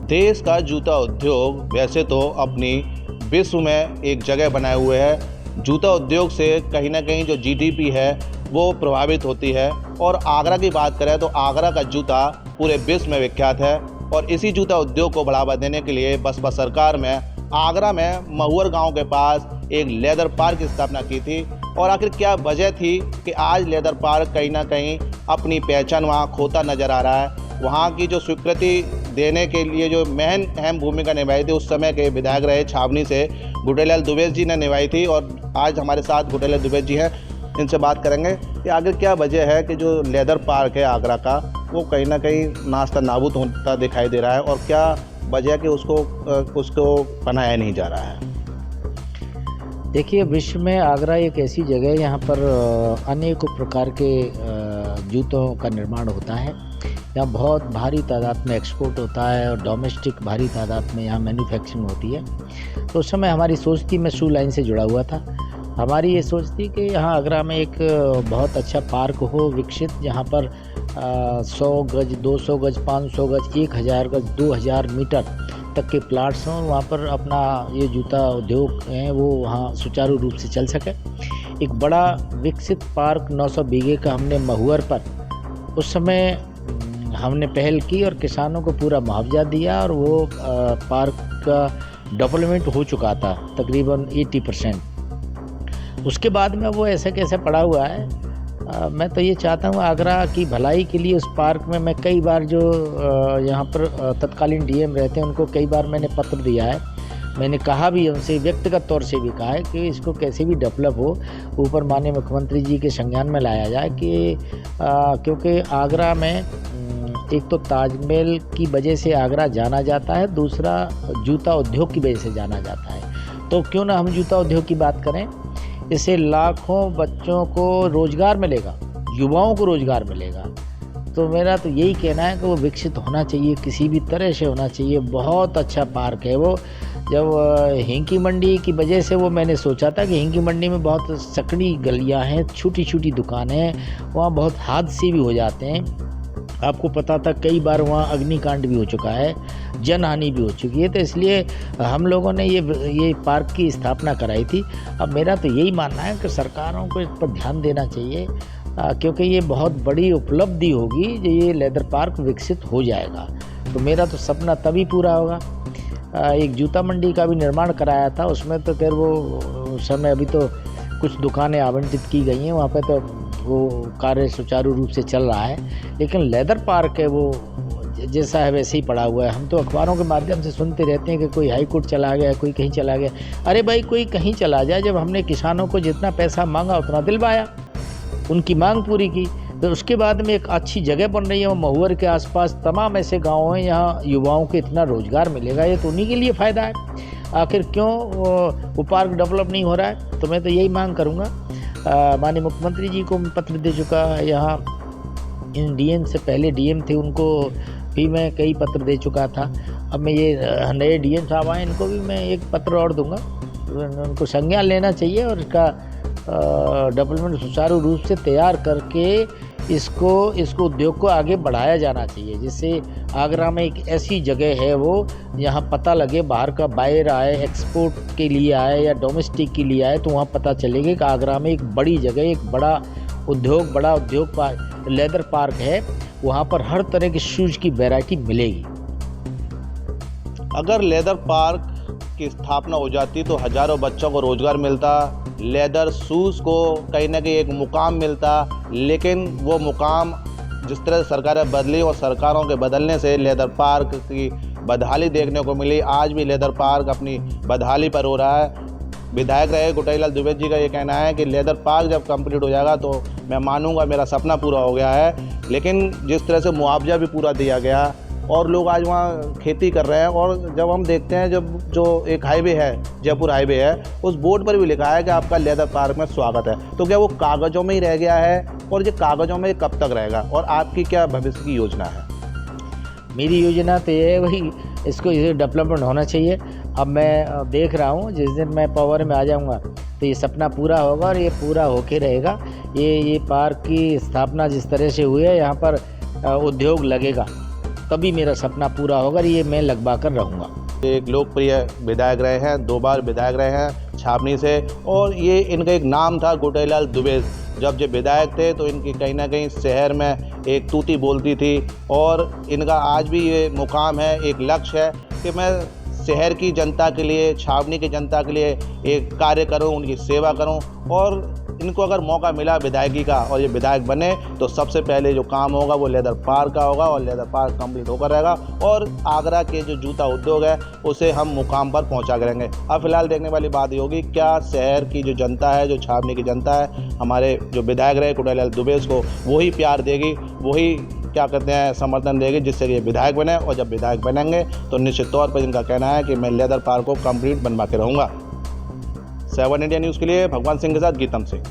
देश का जूता उद्योग वैसे तो अपनी विश्व में एक जगह बनाए हुए है। जूता उद्योग से कहीं ना कहीं जो जीडीपी है वो प्रभावित होती है। और आगरा की बात करें तो आगरा का जूता पूरे विश्व में विख्यात है। और इसी जूता उद्योग को बढ़ावा देने के लिए बसपा सरकार में आगरा में महुअर गांव के पास एक लेदर पार्क की स्थापना की थी। और आखिर क्या वजह थी कि आज लेदर पार्क कहीं ना कहीं अपनी पहचान वहाँ खोता नज़र आ रहा है। वहाँ की जो स्वीकृति देने के लिए जो अहम भूमिका निभाई थी उस समय के विधायक रहे छावनी से गुटेलाल दुबे जी ने निभाई थी। और आज हमारे साथ गुटेलाल दुबे जी हैं, इनसे बात करेंगे कि आखिर क्या वजह है कि जो लेदर पार्क है आगरा का वो कहीं ना कहीं नाश्ता नाबूद होता दिखाई दे रहा है, और क्या वजह है कि उसको बनाया नहीं जा रहा है। देखिए, विश्व में आगरा एक ऐसी जगह है यहाँ पर अनेकों प्रकार के जूतों का निर्माण होता है। यहाँ बहुत भारी तादाद में एक्सपोर्ट होता है और डोमेस्टिक भारी तादाद में यहाँ मैन्युफैक्चरिंग होती है। तो उस समय हमारी सोच थी, मैं शू लाइन से जुड़ा हुआ था, हमारी ये सोच थी कि यहाँ आगरा में एक बहुत अच्छा पार्क हो विकसित, जहाँ पर 100 गज, 200 गज, 500 गज, 1000 गज, 2000 मीटर तक के प्लाट्स हों। वहाँ पर अपना ये जूता उद्योग है वो वहाँ सुचारू रूप से चल सके। एक बड़ा विकसित पार्क 900 बीघे का हमने महुअर पर उस समय हमने पहल की और किसानों को पूरा मुआवजा दिया, और वो पार्क का डेवलपमेंट हो चुका था तकरीबन 80%। उसके बाद में वो ऐसे कैसे पड़ा हुआ है। मैं तो ये चाहता हूँ आगरा की भलाई के लिए उस पार्क में मैं कई बार जो यहाँ पर तत्कालीन डीएम रहते हैं उनको कई बार मैंने पत्र दिया है। मैंने कहा भी उनसे, व्यक्तिगत तौर से भी कहा है कि इसको कैसे भी डेवलप हो, ऊपर माननीय मुख्यमंत्री जी के संज्ञान में लाया जाए कि क्योंकि आगरा में एक तो ताजमहल की वजह से आगरा जाना जाता है, दूसरा जूता उद्योग की वजह से जाना जाता है। तो क्यों ना हम जूता उद्योग की बात करें। इससे लाखों बच्चों को रोज़गार मिलेगा, युवाओं को रोज़गार मिलेगा। तो मेरा तो यही कहना है कि वो विकसित होना चाहिए, किसी भी तरह से होना चाहिए। बहुत अच्छा पार्क है वो। जब हिंकी मंडी की वजह से वो मैंने सोचा था कि हिंकी मंडी में बहुत सकड़ी गलियां हैं, छोटी छोटी दुकानें हैं, वहाँ बहुत हादसे भी हो जाते हैं। आपको पता था कई बार वहाँ अग्निकांड भी हो चुका है, जनहानि भी हो चुकी है। तो इसलिए हम लोगों ने ये पार्क की स्थापना कराई थी। अब मेरा तो यही मानना है कि सरकारों को इस पर ध्यान देना चाहिए, क्योंकि ये बहुत बड़ी उपलब्धि होगी जो ये लेदर पार्क विकसित हो जाएगा। तो मेरा तो सपना तभी पूरा होगा। एक जूता मंडी का भी निर्माण कराया था, उसमें तो खैर वो समय अभी तो कुछ दुकानें आवंटित की गई हैं, वहाँ पे तो वो कार्य सुचारू रूप से चल रहा है। लेकिन लेदर पार्क है वो जैसा है वैसे ही पड़ा हुआ है। हम तो अखबारों के माध्यम से सुनते रहते हैं कि कोई हाई कोर्ट चला गया, कोई कहीं चला गया। अरे भाई, कोई कहीं चला जाए, जब हमने किसानों को जितना पैसा मांगा उतना दिलवाया, उनकी मांग पूरी की। तो उसके बाद में एक अच्छी जगह बन रही है, वो महुअर के आसपास तमाम ऐसे गाँव हैं यहाँ युवाओं को इतना रोज़गार मिलेगा, ये तो उन्हीं के लिए फ़ायदा है। आखिर क्यों वो पार्क डेवलप नहीं हो रहा है। तो मैं तो यही मांग करूँगा। माननीय मुख्यमंत्री जी को मैं पत्र दे चुका, यहाँ इन डीएम से पहले डीएम थे उनको भी मैं कई पत्र दे चुका था। अब मैं ये नए डीएम साहब आए, इनको भी मैं एक पत्र और दूंगा। उनको संज्ञान लेना चाहिए और इसका डेवलपमेंट सुचारू रूप से तैयार करके इसको उद्योग को आगे बढ़ाया जाना चाहिए, जिससे आगरा में एक ऐसी जगह है वो यहाँ पता लगे, बाहर का बायर आए, एक्सपोर्ट के लिए आए या डोमेस्टिक के लिए आए, तो वहाँ पता चलेगा कि आगरा में एक बड़ी जगह, एक बड़ा उद्योग पार्क लेदर पार्क है। वहाँ पर हर तरह के शूज़ की वैरायटी मिलेगी। अगर लेदर पार्क की स्थापना हो जाती तो हज़ारों बच्चों को रोज़गार मिलता, लेदर शूज़ को कहीं ना कहीं एक मुकाम मिलता। लेकिन वो मुकाम जिस तरह से सरकारें बदली और सरकारों के बदलने से लेदर पार्क की बदहाली देखने को मिली। आज भी लेदर पार्क अपनी बदहाली पर हो रहा है। विधायक रहे गुटेलाल दुबे जी का ये कहना है कि लेदर पार्क जब कंप्लीट हो जाएगा तो मैं मानूंगा मेरा सपना पूरा हो गया है। लेकिन जिस तरह से मुआवजा भी पूरा दिया गया और लोग आज वहाँ खेती कर रहे हैं, और जब हम देखते हैं जब जो एक हाईवे है, जयपुर हाईवे है, उस बोर्ड पर भी लिखा है कि आपका लेदर पार्क में स्वागत है। तो क्या वो कागज़ों में ही रह गया है, और ये कागज़ों में कब तक रहेगा, और आपकी क्या भविष्य की योजना है? मेरी योजना तो ये है भाई, इसको इसे डेवलपमेंट होना चाहिए। अब मैं देख रहा हूँ जिस दिन मैं पावर में आ जाऊँगा तो ये सपना पूरा होगा, और ये पूरा होके रहेगा। ये पार्क की स्थापना जिस तरह से हुई है, यहाँ पर उद्योग लगेगा, तभी मेरा सपना पूरा होगा, ये मैं लगवा कर रहूँगा। एक लोकप्रिय विधायक रहे हैं, 2 बार विधायक रहे हैं छावनी से, और ये इनका एक नाम था गुटेलाल दुबे। जब विधायक थे तो इनकी कहीं ना कहीं शहर में एक तूती बोलती थी, और इनका आज भी ये मुकाम है, एक लक्ष्य है कि मैं शहर की जनता के लिए, छावनी की जनता के लिए एक कार्य करूं, उनकी सेवा करूं। और इनको अगर मौका मिला विधायकी का और ये विधायक बने तो सबसे पहले जो काम होगा वो लेदर पार्क का होगा, और लेदर पार्क कंप्लीट होकर रहेगा, और आगरा के जो जूता उद्योग है उसे हम मुकाम पर पहुंचा करेंगे। अब फिलहाल देखने वाली बात ये होगी, क्या शहर की जो जनता है, जो छावनी की जनता है, हमारे जो विधायक रहे गुटेलाल दुबे को वही प्यार देगी, वही क्या कहते हैं समर्थन देगी, जिससे ये विधायक बने। और जब विधायक बनेंगे तो निश्चित तौर पर इनका कहना है कि मैं लेदर पार्क को कंप्लीट बनवा के रहूँगा। 7 इंडिया न्यूज़ के लिए भगवान सिंह के साथ गीतम सिंह।